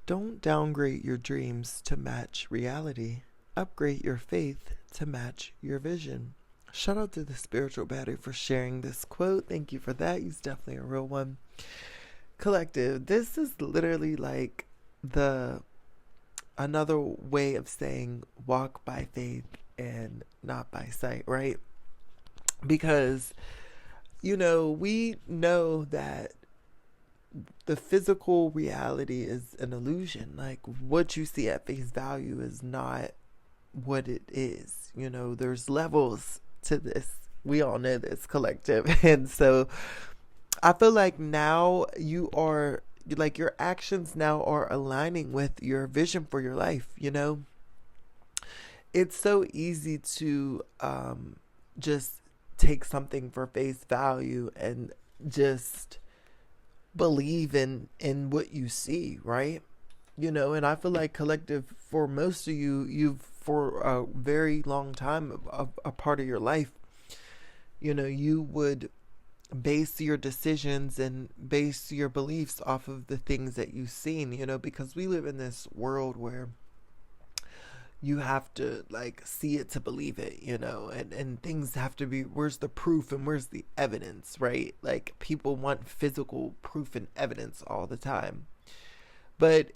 Don't downgrade your dreams to match reality. Upgrade your faith to match your vision. Shout out to the spiritual battery for sharing this quote. Thank you for that. He's definitely a real one. Collective, this is literally like the another way of saying walk by faith and not by sight, right? Because we know that the physical reality is an illusion. Like what you see at face value is not what it is. There's levels to this. We all know this, collective. And so I feel like now you are like your actions now are aligning with your vision for your life. It's so easy to just take something for face value and just believe in what you see, right? And I feel like, collective, for most of you've for a very long time, a part of your life, you would base your decisions and base your beliefs off of the things that you've seen, because we live in this world where you have to like see it to believe it, and things have to be, where's the proof and where's the evidence, right? Like people want physical proof and evidence all the time. But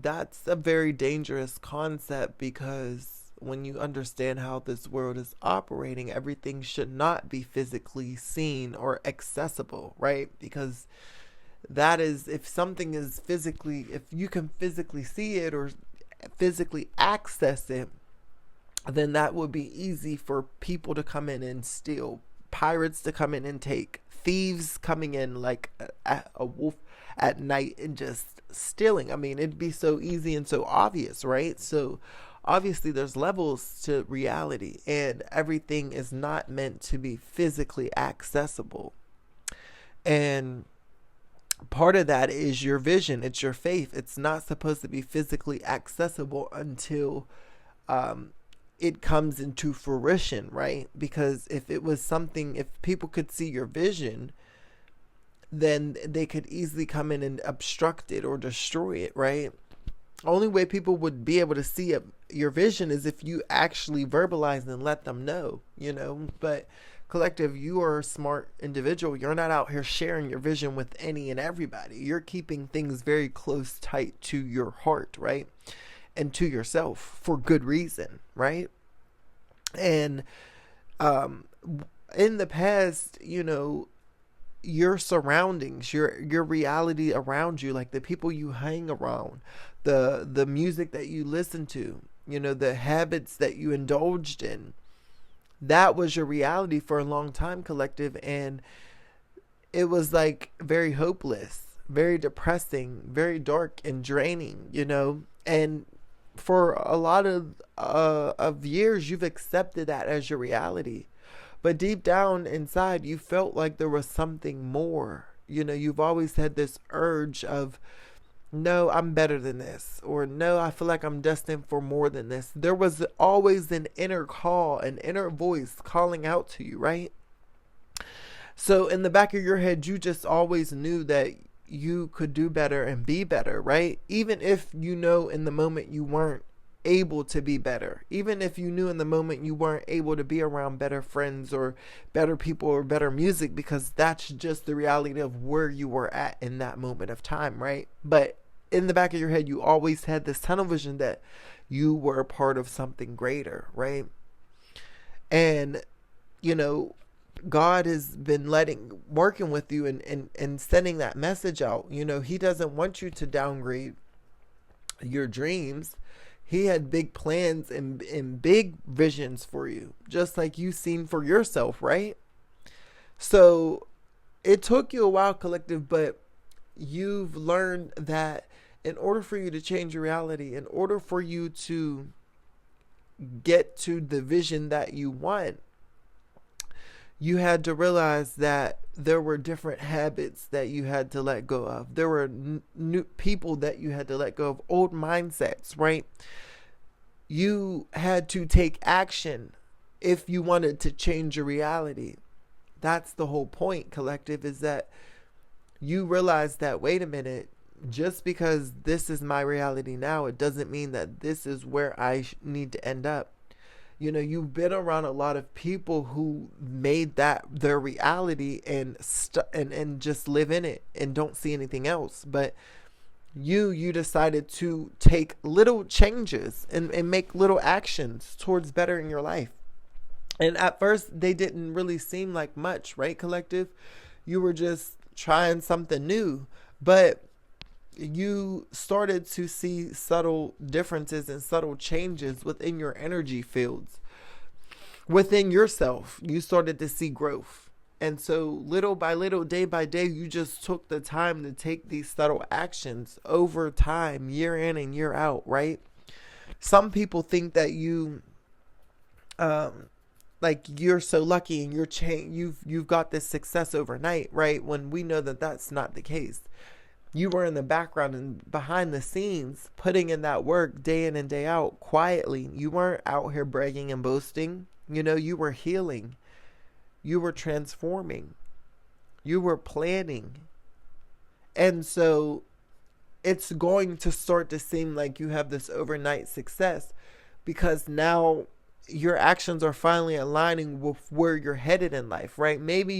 that's a very dangerous concept, because when you understand how this world is operating, everything should not be physically seen or accessible, right? Because that is, if something is physically, if you can physically see it or physically access it, then that would be easy for people to come in and steal, pirates to come in and take, thieves coming in like a wolf at night and just stealing. I mean, it'd be so easy and so obvious, right? So obviously there's levels to reality, and everything is not meant to be physically accessible. And part of that is your vision. It's your faith. It's not supposed to be physically accessible until it comes into fruition, right? Because if it was something, if people could see your vision, then they could easily come in and obstruct it or destroy it, right? Only way people would be able to see your vision is if you actually verbalize and let them know, But collective, you are a smart individual. You're not out here sharing your vision with any and everybody. You're keeping things very close, tight to your heart, right? And to yourself, for good reason, right? And in the past, your surroundings, your reality around you, like the people you hang around, the music that you listen to, the habits that you indulged in, that was your reality for a long time, collective. And it was like very hopeless, very depressing, very dark and draining, and for a lot of years you've accepted that as your reality. But deep down inside, you felt like there was something more. You've always had this urge of, no, I'm better than this. Or no, I feel like I'm destined for more than this. There was always an inner call, an inner voice calling out to you, right? So in the back of your head, you just always knew that you could do better and be better, right? Even if in the moment you weren't able to be better, even if you knew in the moment you weren't able to be around better friends or better people or better music, because that's just the reality of where you were at in that moment of time, right? But in the back of your head, you always had this tunnel vision that you were a part of something greater, right? And God has been working with you and sending that message out. He doesn't want you to downgrade your dreams. He had big plans and big visions for you, just like you've seen for yourself, right? So it took you a while, collective, but you've learned that in order for you to change your reality, in order for you to get to the vision that you want, you had to realize that there were different habits that you had to let go of. There were new people that you had to let go of, old mindsets, right? You had to take action if you wanted to change your reality. That's the whole point, collective, is that you realize that, wait a minute, just because this is my reality now, it doesn't mean that this is where I need to end up. You know, you've been around a lot of people who made that their reality and and just live in it and don't see anything else. But you decided to take little changes and make little actions towards bettering your life. And at first, they didn't really seem like much, right, collective? You were just trying something new, but you started to see subtle differences and subtle changes within your energy fields. Within yourself, you started to see growth. And so, little by little, day by day, you just took the time to take these subtle actions over time, year in and year out, right? Some people think that like you're so lucky and you've got this success overnight, right? When we know that that's not the case. You were in the background and behind the scenes, putting in that work day in and day out quietly. You weren't out here bragging and boasting. You know, you were healing. You were transforming. You were planning. And so it's going to start to seem like you have this overnight success because now your actions are finally aligning with where you're headed in life, right? Maybe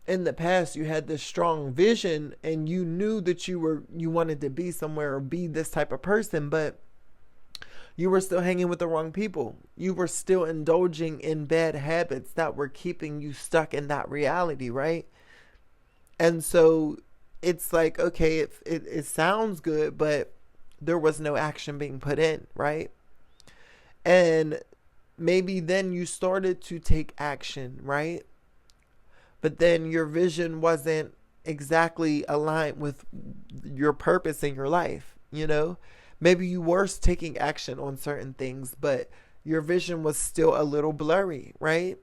in the past you had this strong vision and you knew that you wanted to be somewhere or be this type of person, but you were still hanging with the wrong people. You were still indulging in bad habits that were keeping you stuck in that reality, right? And so it's like, okay, it sounds good, but there was no action being put in, right? And maybe then you started to take action, right? But then your vision wasn't exactly aligned with your purpose in your life, you know? Maybe you were taking action on certain things, but your vision was still a little blurry, right?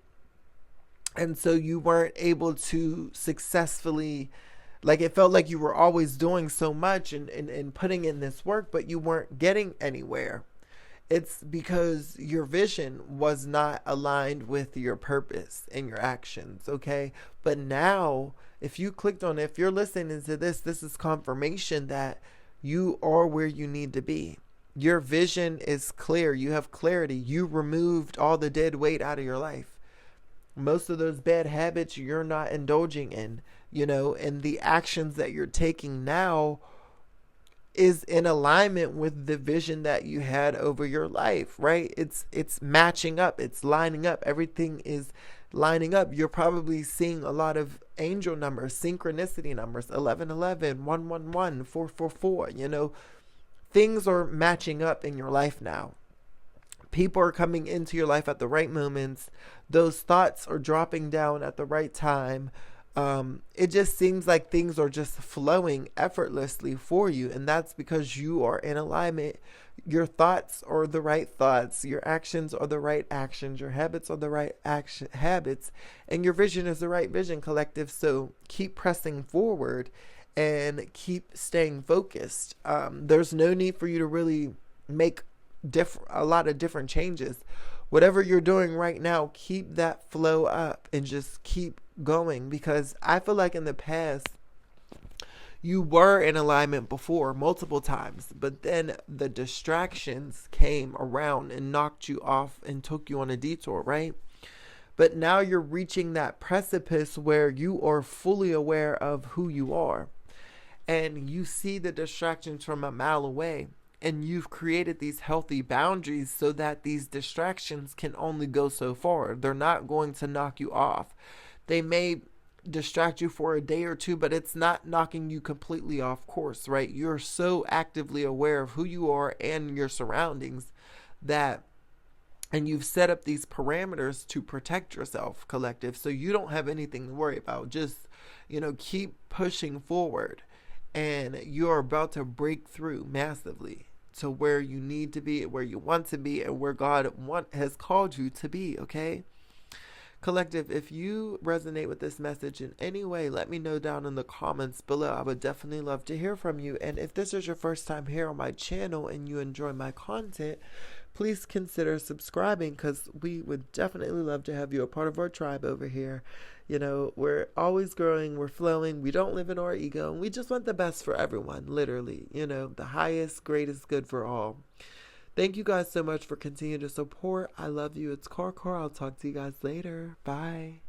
And so you weren't able to successfully, like it felt like you were always doing so much and putting in this work, but you weren't getting anywhere. It's because your vision was not aligned with your purpose and your actions, okay? But now, if you clicked on it, if you're listening to this is confirmation that you are where you need to be. Your vision is clear. You have clarity. You removed all the dead weight out of your life. Most of those bad habits you're not indulging in, you know, and the actions that you're taking now is in alignment with the vision that you had over your life, right? It's matching up, it's lining up, everything is lining up. You're probably seeing a lot of angel numbers, synchronicity numbers, 1111, 111, 444, you know. Things are matching up in your life now. People are coming into your life at the right moments. Those thoughts are dropping down at the right time. It just seems like things are just flowing effortlessly for you, and that's because you are in alignment. Your thoughts are the right thoughts, your actions are the right actions, your habits are the right habits, and your vision is the right vision, collective. So keep pressing forward and keep staying focused. There's no need for you to really make a lot of different changes. Whatever you're doing right now, keep that flow up and just keep going, because I feel like in the past you were in alignment before multiple times, but then the distractions came around and knocked you off and took you on a detour, right? But now you're reaching that precipice where you are fully aware of who you are and you see the distractions from a mile away. And you've created these healthy boundaries so that these distractions can only go so far. They're not going to knock you off. They may distract you for a day or two, but it's not knocking you completely off course, right? You're so actively aware of who you are and your surroundings and you've set up these parameters to protect yourself, collective, so you don't have anything to worry about. Just, keep pushing forward, and you're about to break through massively to where you need to be, where you want to be, and where God has called you to be, okay? Collective, if you resonate with this message in any way, let me know down in the comments below. I would definitely love to hear from you. And if this is your first time here on my channel and you enjoy my content, please consider subscribing, because we would definitely love to have you a part of our tribe over here. You know, we're always growing, we're flowing, we don't live in our ego, and we just want the best for everyone, literally. You know, the highest, greatest good for all. Thank you guys so much for continuing to support. I love you. It's Karkar. I'll talk to you guys later. Bye.